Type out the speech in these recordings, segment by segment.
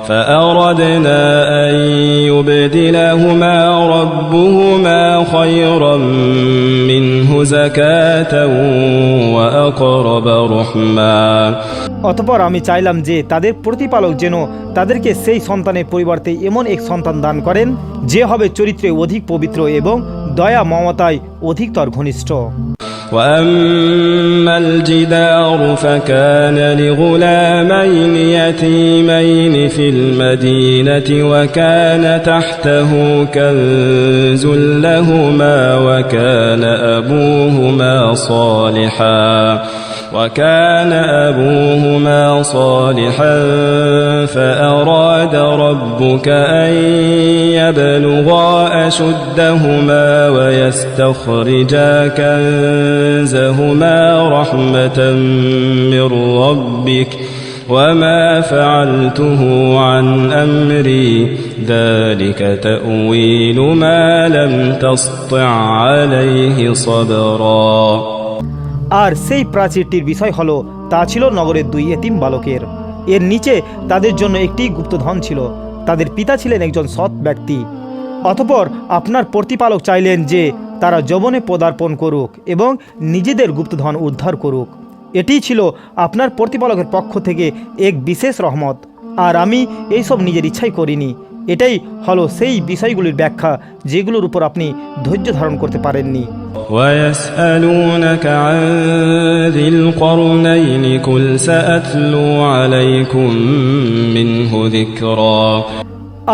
فأردنا أن يبدلهما ربهما خيرا منه زكاة وأقرب رحما। অতঃপর আমি চাইলাম যে তাদের প্রতিপালক যেন তাদেরকে সেই সন্তানের পরিবর্তে এমন এক সন্তান দান করেন যে হবে চরিত্রে অধিক পবিত্র এবং দয়া মমতায় অধিকতর ঘনিষ্ঠ। وأما الجدار فكان لغلامين يتيمين في المدينة وكان تحته كنز لهما وكان أبوهما صالحا فأراد ربك أن يبلغا أشدهما ويستخرجا كنزهما رحمة من ربك وما فعلته عن أمري ذلك تأويل ما لم تسطع عليه صبرا। আর সেই প্রাচীরটির বিষয় হলো তা ছিল নগরের দুই এতিম বালকের। এর নিচে তাদের জন্য একটি গুপ্তধন ছিল। তাদের পিতা ছিলেন একজন সৎ ব্যক্তি। অতঃপর আপনার প্রতিপালক চাইলেন যে তারা যৌবনে পদার্পণ করুক এবং নিজেদের গুপ্তধন উদ্ধার করুক। এটি ছিল আপনার প্রতিপালকের পক্ষ থেকে এক বিশেষ রহমত। আর আমি এইসব নিজের ইচ্ছাই করিনি। এটাই হলো সেই বিষয়গুলির ব্যাখ্যা যেগুলোর উপর আপনি ধৈর্য ধারণ করতে পারেননি। ويسألونك عن ذي القرنين قل سأتلو عليكم منه ذكرا।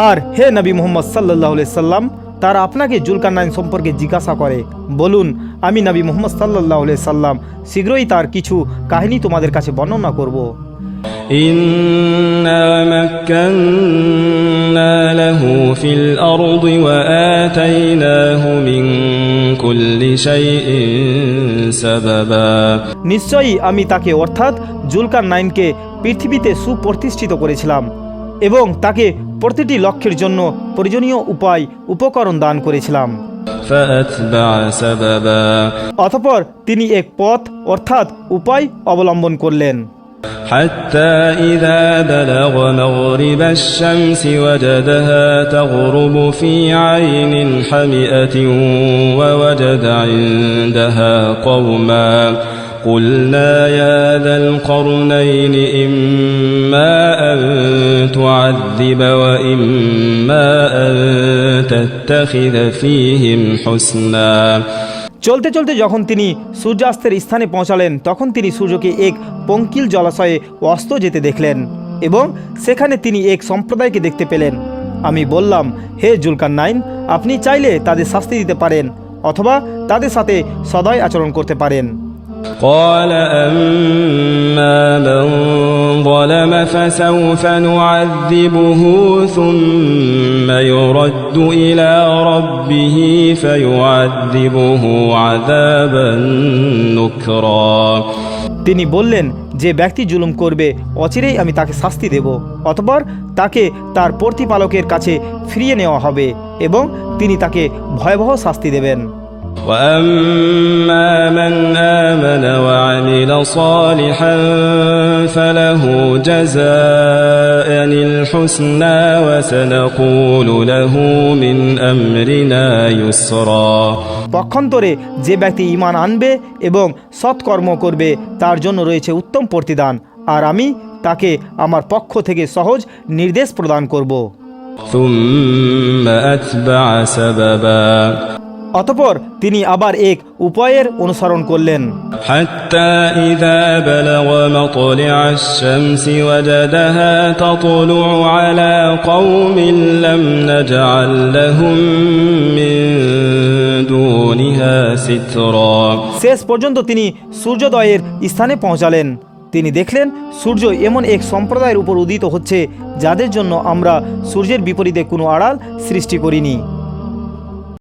আর হে নবী মুহাম্মদ সাল্লাল্লাহু আলাইহি সাল্লাম, তারা আপনাকে জুলকারনাইন সম্পর্কে জিজ্ঞাসা করে। বলুন, আমি নবী মুহাম্মদ সাল্লাল্লাহু আলাইহি সাল্লাম শীঘ্রই তার কিছু কাহিনী তোমাদের কাছে বর্ণনা করব। إنا مكنا له في الأرض وآتيناه من كل شيء سببا। নিশ্চয়ই আমি তাকে অর্থাৎ জুলকারনাইনকে পৃথিবীতে সুপ্রতিষ্ঠিত করেছিলাম এবং তাকে প্রতিটি লক্ষ্যের জন্য প্রয়োজনীয় উপকরণ দান করেছিলাম। فأتبع سببا। অতঃপর তিনি এক পথ অর্থাৎ উপায় অবলম্বন করলেন। حتى إذا بلغ مغرب الشمس وجدها تغرب في عين حمئة ووجد عندها قوما قلنا يا ذا القرنين إما أن تعذب وإما أن تتخذ فيهم حسنا। চলতে চলতে যখন তিনি সূর্যাস্তের স্থানে পৌঁছালেন তখন তিনি সূর্যকে এক পঙ্কিল জলাশয়ে অস্ত যেতে দেখলেন এবং সেখানে তিনি এক সম্প্রদায়কে দেখতে পেলেন। আমি বললাম, হে জুলকারনাইন, আপনি চাইলে তাদের শাস্তি দিতে পারেন অথবা তাদের সাথে সদয় আচরণ করতে পারেন। قال أما من ظلم فسوف نعذبه ثم يرد إلى ربه فيعذبه عذابا نكرا। তিনি বললেন, যে ব্যক্তি জুলুম করবে অচিরেই আমি তাকে শাস্তি দেব, অতঃপর তাকে তার প্রতিপালকের কাছে ফিরিয়ে নেওয়া হবে এবং তিনি তাকে ভয়াবহ শাস্তি দেবেন। وأما من آمن وعمل صالحا فله جزاء الحسنى وسنقول له من أمرنا يسرا। পক্ষান্তরে যে ব্যক্তি ঈমান আনবে এবং সৎকর্ম করবে তার জন্য রয়েছে উত্তম প্রতিদান, আর আমি তাকে আমার পক্ষ থেকে সহজ নির্দেশ প্রদান করব। ثم أتبع سببا। অতঃপর তিনি আবার এক উপায়ের অনুসরণ করলেন। حتى إذا بلغ مطلع الشمس وجدها تطلع على قوم لم نجعل لهم من دونها سترا। শেষ পর্যন্ত তিনি সূর্যোদয়ের স্থানে পৌঁছালেন। তিনি দেখলেন সূর্য এমন এক সম্প্রদায়ের উপর উদিত হচ্ছে যাদের জন্য আমরা সূর্যের বিপরীতে কোনো আড়াল সৃষ্টি করিনি।